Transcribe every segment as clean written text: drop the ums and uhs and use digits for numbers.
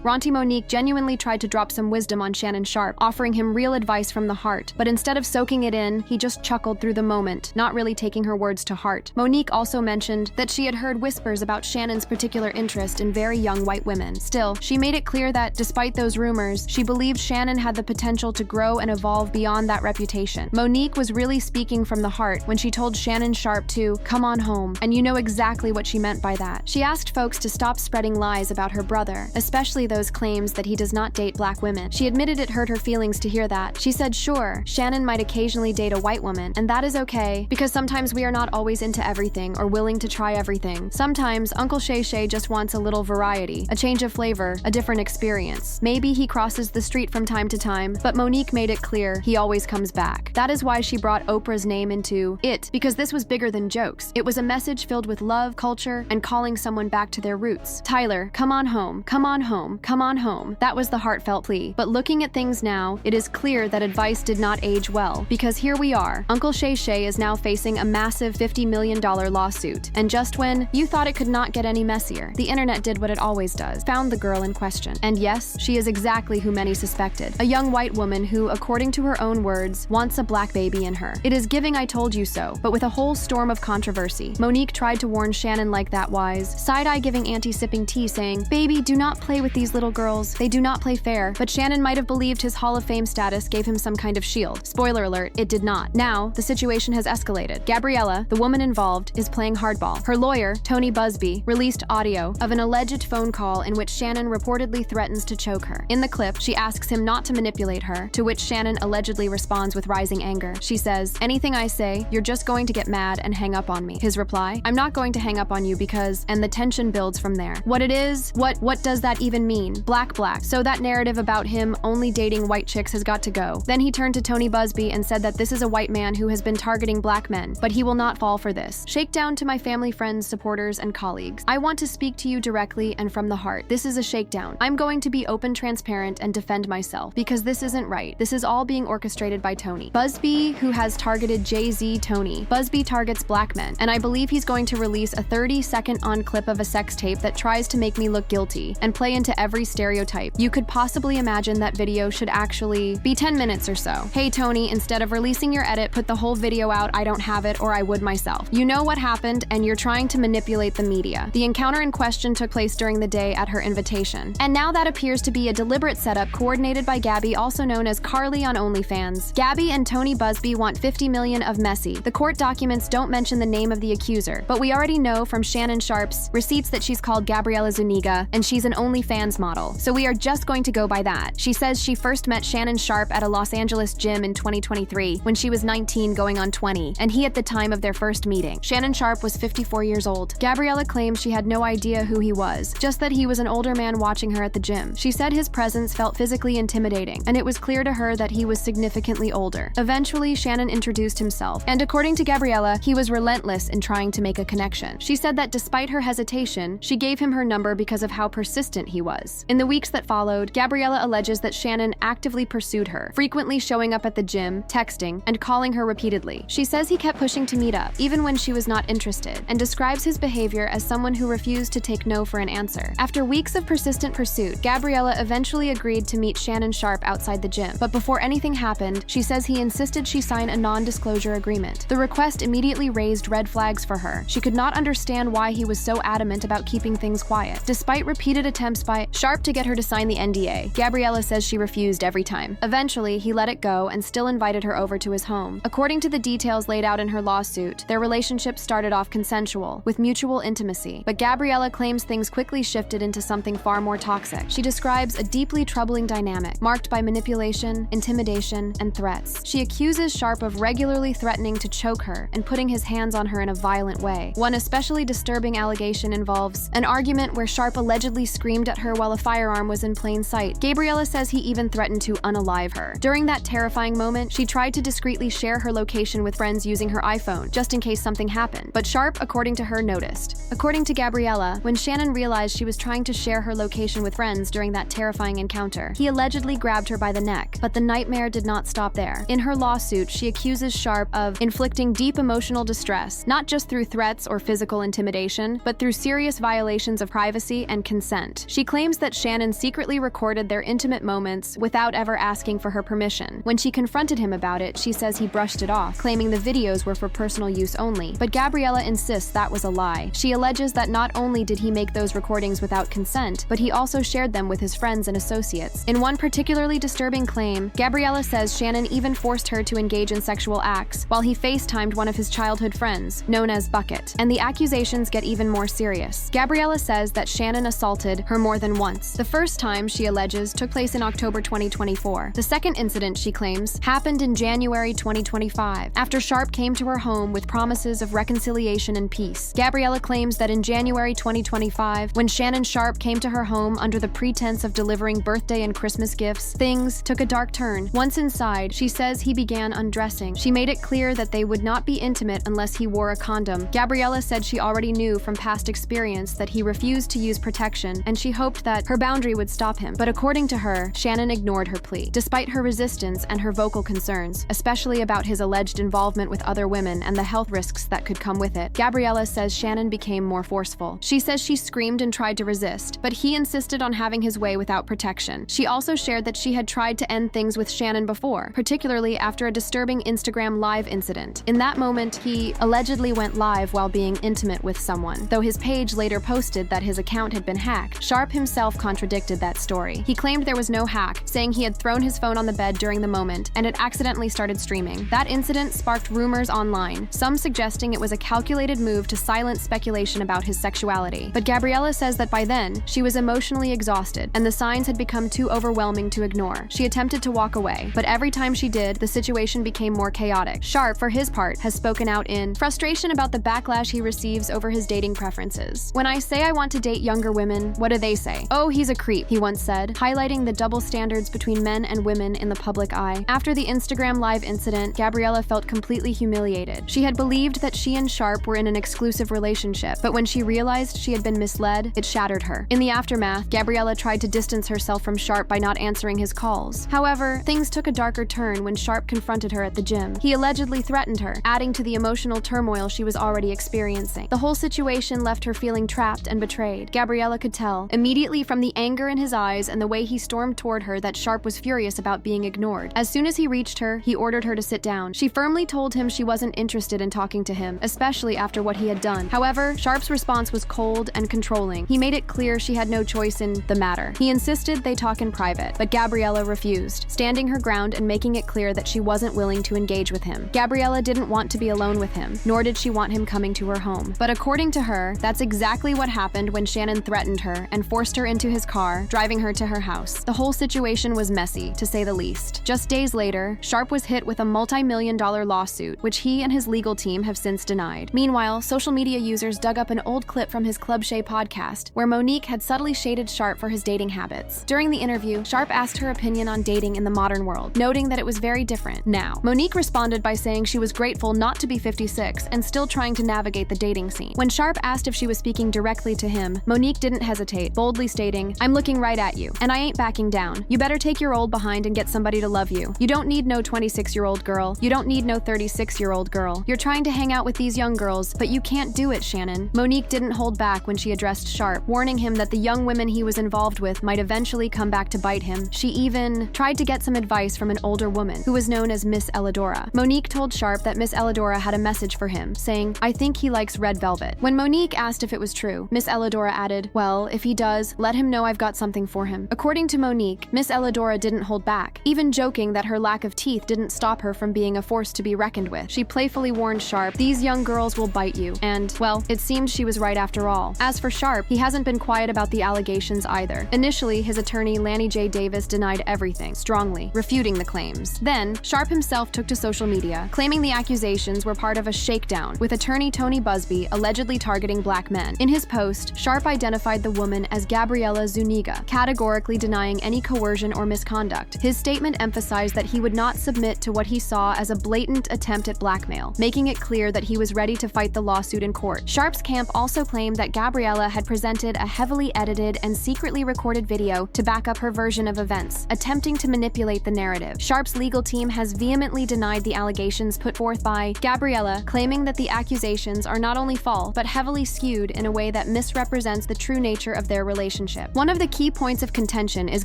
Auntie Monique genuinely tried to drop some wisdom on Shannon Sharpe, offering him real advice from the heart. But instead of soaking it in, he just chuckled through the moment, not really taking her words to heart. Monique also mentioned that she had heard whispers about Shannon's particular interest in very young white women. Still, she made it clear that, despite those rumors, she believed Shannon had the potential to grow and evolve beyond that reputation. Monique was really speaking from the heart when she told Shannon Sharpe to come on home, and you know exactly what she meant by that. She asked folks to stop spreading lies about her brother, especially those claims that he does not date black women. She admitted it hurt her feelings to hear that. She said, sure, Shannon might occasionally date a white woman, and that is okay, because sometimes we are not always into everything or willing to try everything. Sometimes Uncle Shay Shay just wants a little variety, a change of flavor, a different experience. Maybe he crosses the street from time to time, but Monique made it clear he always comes back. That is why she brought Oprah's name into it, because this was bigger than jokes. It was a message filled with love, culture, and calling someone back to their roots. Tyler, come on home, come on home, come on home. That was the heartfelt plea. But looking at things now, it is clear that advice did not age well, because here we are. Uncle Shay Shay is now facing a massive $50 million lawsuit. And just when you thought it could not get any messier, the internet did what it always does, found the girl in question. And yes, she is exactly who many suspected. A young white woman who, according to her own words, wants a black baby in her. It is giving I told you so, but with a whole storm of controversy. Monique tried to warn Shannon like that wise, side-eye giving Auntie sipping tea saying, baby, do not play with these little girls. They do not play fair. But Shannon might have believed his Hall of Fame status gave him some kind of shield. Spoiler alert, it did not. Now, the situation has escalated. Gabriella, the woman involved, is playing hardball. Her lawyer, Tony Busby, released audio of an alleged phone call in which Shannon reportedly threatens to choke her. In the clip, she asks him not to manipulate her, to which Shannon allegedly responds with rising anger. She says, anything I say, you're just going to get mad and hang up on me. His reply, I'm not going to hang up on you because, and the tension builds from there. What it is, what does that even mean? Black. So that narrative about him only dating white chicks has got to go. Then he turned to Tony Busby and said that this is a white man who has been targeting black men, but he will not fall for this. Shakedown to my family, friends, supporters, and colleagues. I want to speak to you directly and from the heart. This is a shakedown. I'm going to be open, transparent, and defend myself, because this isn't right. This is all being orchestrated by Tony. Busby, who has targeted Jay-Z Tony. Busby targets black men, and I believe he's going to release a 30-second clip of a sex tape that tries to make me look guilty and play into every stereotype. You could possibly imagine that video should actually be 10 minutes or so. Hey Tony, instead of releasing your edit, put the whole video out. I don't have it, or I would myself. You know what happened, and you're trying to manipulate the media. The encounter in question took place during the day at her invitation. And now that appears to be a deliberate setup coordinated by Gabby, also known as Carly on OnlyFans. Gabby and Tony Busby want $50 million of Messi. The court documents don't mention the name of the accuser, but we already know from Shannon Sharpe's receipts that she's called Gabriella Zuniga, and she's an OnlyFans model. So we are just going to go by that. She says she first met Shannon Sharpe at a Los Angeles gym in 2023 when she was 19 going on 20, and he at the time of their first meeting. Shannon Sharpe was 54 years old. Gabriella claims she had no idea who he was, just that he was an older man watching her at the gym. She said his presence felt physically intimidating, and it was clear to her that he was significantly older. Eventually, Shannon introduced himself, and according to Gabriella, he was relentless in trying to make a connection. She said that despite her hesitation, she gave him her number because of how persistent he was. In the weeks that followed, Gabriella alleges that Shannon actively pursued her, frequently showing up at the gym, texting, and calling her repeatedly. She says he kept pushing to meet up, even when she was not interested, and describes his behavior as someone who refused to take no for an answer. After weeks of persistent pursuit, Gabriella eventually agreed to meet Shannon Sharpe outside the gym, but before anything happened, she says he insisted she sign a non-disclosure agreement. The request immediately raised red flags for her. She could not understand why he was so adamant about keeping things quiet. Despite repeated attempts by Sharpe to get her to sign the NDA, Gabriella says she refused every time. Eventually, he let it go and still invited her over to his home. According to the details laid out in her lawsuit, their relationship started off consensual, with mutual intimacy, but Gabriella claims things quickly shifted into something far more toxic. She describes a deeply troubling dynamic, marked by manipulation, intimidation, and threats. She accuses Sharpe of regularly threatening to choke her and putting his hands on her in a violent way. One especially disturbing allegation involves an argument where Sharpe allegedly screamed at her while a firearm was in plain sight. Gabriella says he even threatened to unalive her. During that terrifying moment, she tried to discreetly share her location with friends using her iPhone, just in case something happened. But Sharpe, according to her, noticed. According to Gabriella, when Shannon realized she was trying to share her location with friends during that terrifying encounter, he allegedly grabbed her by the neck. But the nightmare did not stop there. In her lawsuit, she accuses Sharpe of inflicting deep emotional distress, not just through threats or physical intimidation, but through serious violations of privacy and consent. She claims claims that Shannon secretly recorded their intimate moments without ever asking for her permission. When she confronted him about it, she says he brushed it off, claiming the videos were for personal use only. But Gabriella insists that was a lie. She alleges that not only did he make those recordings without consent, but he also shared them with his friends and associates. In one particularly disturbing claim, Gabriella says Shannon even forced her to engage in sexual acts while he FaceTimed one of his childhood friends, known as Bucket. And the accusations get even more serious. Gabriella says that Shannon assaulted her more than once. The first time, she alleges, took place in October 2024. The second incident, she claims, happened in January 2025, after Sharpe came to her home with promises of reconciliation and peace. Gabriella claims that in January 2025, when Shannon Sharpe came to her home under the pretense of delivering birthday and Christmas gifts, things took a dark turn. Once inside, she says he began undressing. She made it clear that they would not be intimate unless he wore a condom. Gabriella said she already knew from past experience that he refused to use protection, and she hoped that her boundary would stop him. But according to her, Shannon ignored her plea. Despite her resistance and her vocal concerns, especially about his alleged involvement with other women and the health risks that could come with it, Gabriella says Shannon became more forceful. She says she screamed and tried to resist, but he insisted on having his way without protection. She also shared that she had tried to end things with Shannon before, particularly after a disturbing Instagram Live incident. In that moment, he allegedly went live while being intimate with someone, though his page later posted that his account had been hacked. Sharpe himself contradicted that story. He claimed there was no hack, saying he had thrown his phone on the bed during the moment and it accidentally started streaming. That incident sparked rumors online, some suggesting it was a calculated move to silence speculation about his sexuality. But Gabriella says that by then, she was emotionally exhausted and the signs had become too overwhelming to ignore. She attempted to walk away, but every time she did, the situation became more chaotic. Sharpe, for his part, has spoken out in frustration about the backlash he receives over his dating preferences. "When I say I want to date younger women, what do they say? Oh, he's a creep," he once said, highlighting the double standards between men and women in the public eye. After the Instagram Live incident, Gabriella felt completely humiliated. She had believed that she and Sharpe were in an exclusive relationship, but when she realized she had been misled, it shattered her. In the aftermath, Gabriella tried to distance herself from Sharpe by not answering his calls. However, things took a darker turn when Sharpe confronted her at the gym. He allegedly threatened her, adding to the emotional turmoil she was already experiencing. The whole situation left her feeling trapped and betrayed. Gabriella could tell, immediately from the anger in his eyes and the way he stormed toward her, that Sharpe was furious about being ignored. As soon as he reached her, he ordered her to sit down. She firmly told him she wasn't interested in talking to him, especially after what he had done. However, Sharpe's response was cold and controlling. He made it clear she had no choice in the matter. He insisted they talk in private, but Gabriella refused, standing her ground and making it clear that she wasn't willing to engage with him. Gabriella didn't want to be alone with him, nor did she want him coming to her home. But according to her, that's exactly what happened when Shannon threatened her and forced her into his car, driving her to her house. The whole situation was messy, to say the least. Just days later, Sharpe was hit with a multi-million-dollar lawsuit, which he and his legal team have since denied. Meanwhile, social media users dug up an old clip from his Club Shay podcast, where Monique had subtly shaded Sharpe for his dating habits. During the interview, Sharpe asked her opinion on dating in the modern world, noting that it was very different now. Monique responded by saying she was grateful not to be 56 and still trying to navigate the dating scene. When Sharpe asked if she was speaking directly to him, Monique didn't hesitate, boldly stating, "I'm looking right at you, and I ain't backing down. You better take your old behind and get somebody to love you. You don't need no 26-year-old girl. You don't need no 36-year-old girl. You're trying to hang out with these young girls, but you can't do it, Shannon." Monique didn't hold back when she addressed Sharpe, warning him that the young women he was involved with might eventually come back to bite him. She even tried to get some advice from an older woman, who was known as Miss Elidora. Monique told Sharpe that Miss Elidora had a message for him, saying, "I think he likes red velvet." When Monique asked if it was true, Miss Elidora added, "Well, if he does, let him know I've got something for him." According to Monique, Miss Elidora didn't hold back, even joking that her lack of teeth didn't stop her from being a force to be reckoned with. She playfully warned Sharpe, "These young girls will bite you." And, well, it seemed she was right after all. As for Sharpe, he hasn't been quiet about the allegations either. Initially, his attorney Lanny J. Davis denied everything, strongly, refuting the claims. Then, Sharpe himself took to social media, claiming the accusations were part of a shakedown, with attorney Tony Busby allegedly targeting black men. In his post, Sharpe identified the woman as Gabriella Zuniga, categorically denying any coercion or misconduct. His statement emphasized that he would not submit to what he saw as a blatant attempt at blackmail, making it clear that he was ready to fight the lawsuit in court. Sharpe's camp also claimed that Gabriella had presented a heavily edited and secretly recorded video to back up her version of events, attempting to manipulate the narrative. Sharpe's legal team has vehemently denied the allegations put forth by Gabriella, claiming that the accusations are not only false, but heavily skewed in a way that misrepresents the true nature of their relationship. relationship. One of the key points of contention is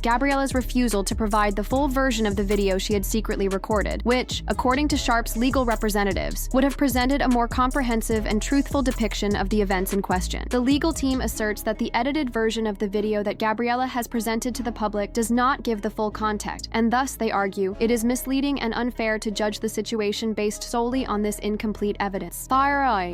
Gabriella's refusal to provide the full version of the video she had secretly recorded, which, according to Sharpe's legal representatives, would have presented a more comprehensive and truthful depiction of the events in question. The legal team asserts that the edited version of the video that Gabriella has presented to the public does not give the full context, and thus, they argue, it is misleading and unfair to judge the situation based solely on this incomplete evidence.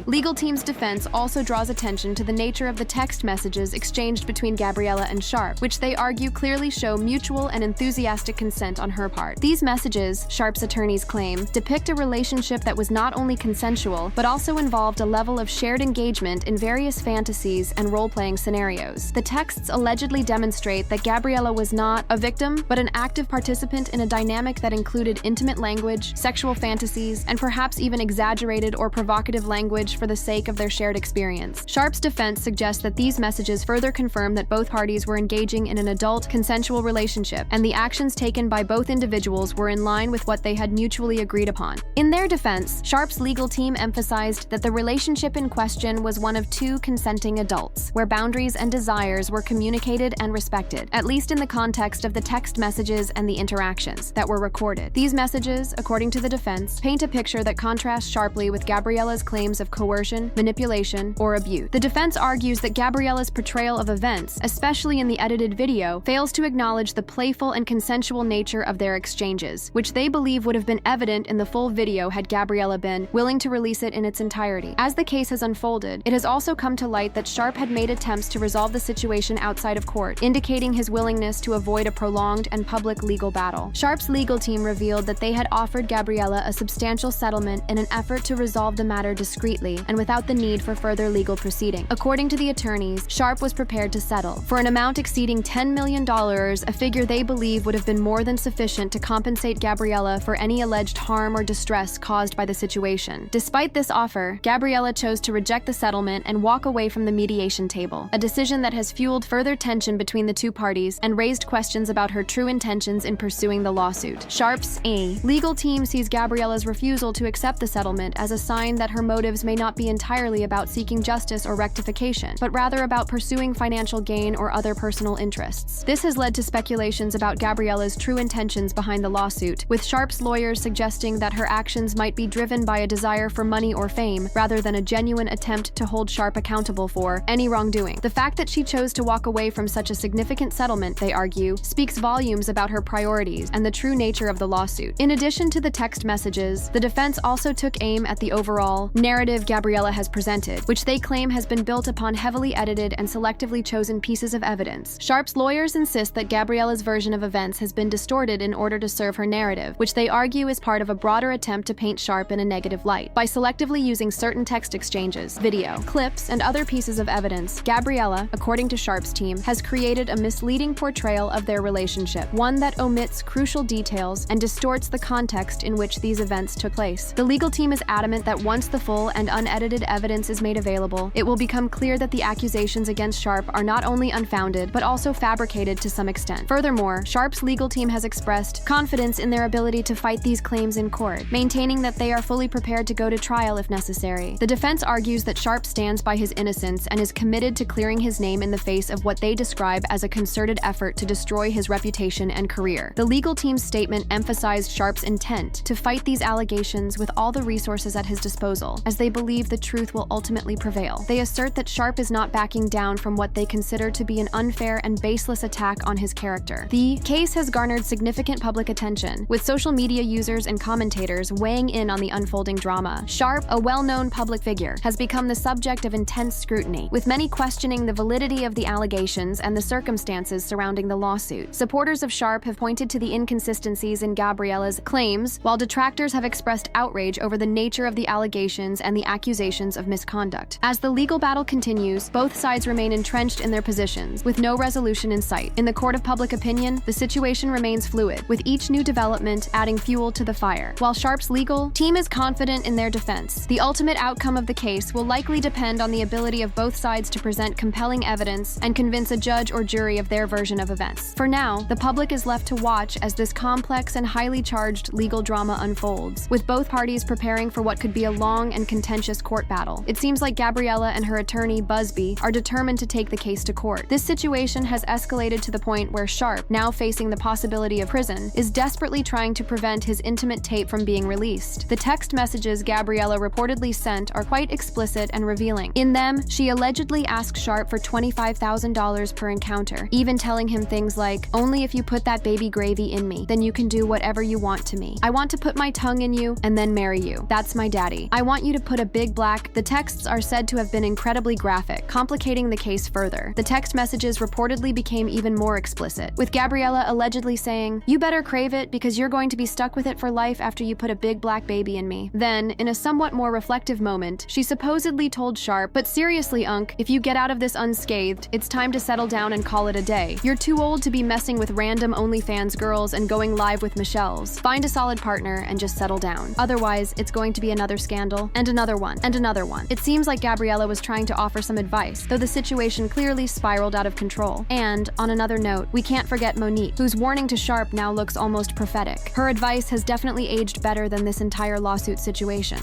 Legal team's defense also draws attention to the nature of the text messages exchanged between Gabriella and Sharpe, which they argue clearly show mutual and enthusiastic consent on her part. These messages, Sharpe's attorneys claim, depict a relationship that was not only consensual, but also involved a level of shared engagement in various fantasies and role-playing scenarios. The texts allegedly demonstrate that Gabriella was not a victim, but an active participant in a dynamic that included intimate language, sexual fantasies, and perhaps even exaggerated or provocative language for the sake of their shared experience. Sharpe's defense suggests that these messages further confirm that both parties were engaging in an adult, consensual relationship, and the actions taken by both individuals were in line with what they had mutually agreed upon. In their defense, Sharpe's legal team emphasized that the relationship in question was one of two consenting adults, where boundaries and desires were communicated and respected, at least in the context of the text messages and the interactions that were recorded. These messages, according to the defense, paint a picture that contrasts sharply with Gabriella's claims of coercion, manipulation, or abuse. The defense argues that Gabriella's portrayal of events, especially in the edited video, fails to acknowledge the playful and consensual nature of their exchanges, which they believe would have been evident in the full video had Gabriella been willing to release it in its entirety. As the case has unfolded, it has also come to light that Sharpe had made attempts to resolve the situation outside of court, indicating his willingness to avoid a prolonged and public legal battle. Sharpe's legal team revealed that they had offered Gabriella a substantial settlement in an effort to resolve the matter discreetly and without the need for further legal proceeding. According to the attorneys, Sharpe was prepared to settle for an amount exceeding $10 million, a figure they believe would have been more than sufficient to compensate Gabriella for any alleged harm or distress caused by the situation. Despite this offer, Gabriella chose to reject the settlement and walk away from the mediation table, a decision that has fueled further tension between the two parties and raised questions about her true intentions in pursuing the lawsuit. Sharpe's legal team sees Gabriella's refusal to accept the settlement as a sign that her motives may not be entirely about seeking justice or rectification, but rather about pursuing financial gain or other personal interests. This has led to speculations about Gabriella's true intentions behind the lawsuit, with Sharpe's lawyers suggesting that her actions might be driven by a desire for money or fame, rather than a genuine attempt to hold Sharpe accountable for any wrongdoing. The fact that she chose to walk away from such a significant settlement, they argue, speaks volumes about her priorities and the true nature of the lawsuit. In addition to the text messages, the defense also took aim at the overall narrative Gabriella has presented, which they claim has been built upon heavily edited and selectively chosen pieces of evidence. Sharpe's lawyers insist that Gabriella's version of events has been distorted in order to serve her narrative, which they argue is part of a broader attempt to paint Sharpe in a negative light. By selectively using certain text exchanges, video, clips, and other pieces of evidence, Gabriella, according to Sharpe's team, has created a misleading portrayal of their relationship, one that omits crucial details and distorts the context in which these events took place. The legal team is adamant that once the full and unedited evidence is made available, it will become clear that the accusations against Sharpe are not only unfounded, but also fabricated to some extent. Furthermore, Sharpe's legal team has expressed confidence in their ability to fight these claims in court, maintaining that they are fully prepared to go to trial if necessary. The defense argues that Sharpe stands by his innocence and is committed to clearing his name in the face of what they describe as a concerted effort to destroy his reputation and career. The legal team's statement emphasized Sharpe's intent to fight these allegations with all the resources at his disposal, as they believe the truth will ultimately prevail. They assert that Sharpe is not backing down from what they consider to be an unfair and baseless attack on his character. The case has garnered significant public attention, with social media users and commentators weighing in on the unfolding drama. Sharpe, a well-known public figure, has become the subject of intense scrutiny, with many questioning the validity of the allegations and the circumstances surrounding the lawsuit. Supporters of Sharpe have pointed to the inconsistencies in Gabriella's claims, while detractors have expressed outrage over the nature of the allegations and the accusations of misconduct. As the legal battle continues, both sides remain entrenched in their positions, with no resolution in sight. In the court of public opinion, the situation remains fluid, with each new development adding fuel to the fire. While Sharpe's legal team is confident in their defense, the ultimate outcome of the case will likely depend on the ability of both sides to present compelling evidence and convince a judge or jury of their version of events. For now, the public is left to watch as this complex and highly charged legal drama unfolds, with both parties preparing for what could be a long and contentious court battle. It seems like Gabriella and her attorney, Busby, are determined to take the case to court. court. This situation has escalated to the point where Sharpe, now facing the possibility of prison, is desperately trying to prevent his intimate tape from being released. The text messages Gabriella reportedly sent are quite explicit and revealing. In them, she allegedly asks Sharpe for $25,000 per encounter, even telling him things like, "Only if you put that baby gravy in me, then you can do whatever you want to me. I want to put my tongue in you and then marry you. That's my daddy. I want you to put a big black..." The texts are said to have been incredibly graphic, complicating the case further. The text messages reportedly became even more explicit, with Gabriella allegedly saying, "You better crave it because you're going to be stuck with it for life after you put a big black baby in me." Then, in a somewhat more reflective moment, she supposedly told Sharpe, "But seriously, Unc, if you get out of this unscathed, it's time to settle down and call it a day. You're too old to be messing with random OnlyFans girls and going live with Michelle's. Find a solid partner and just settle down. Otherwise, it's going to be another scandal, and another one, and another one." It seems like Gabriella was trying to offer some advice, though the situation clearly spiraled out of control. And, on another note, we can't forget Monique, whose warning to Sharpe now looks almost prophetic. Her advice has definitely aged better than this entire lawsuit situation.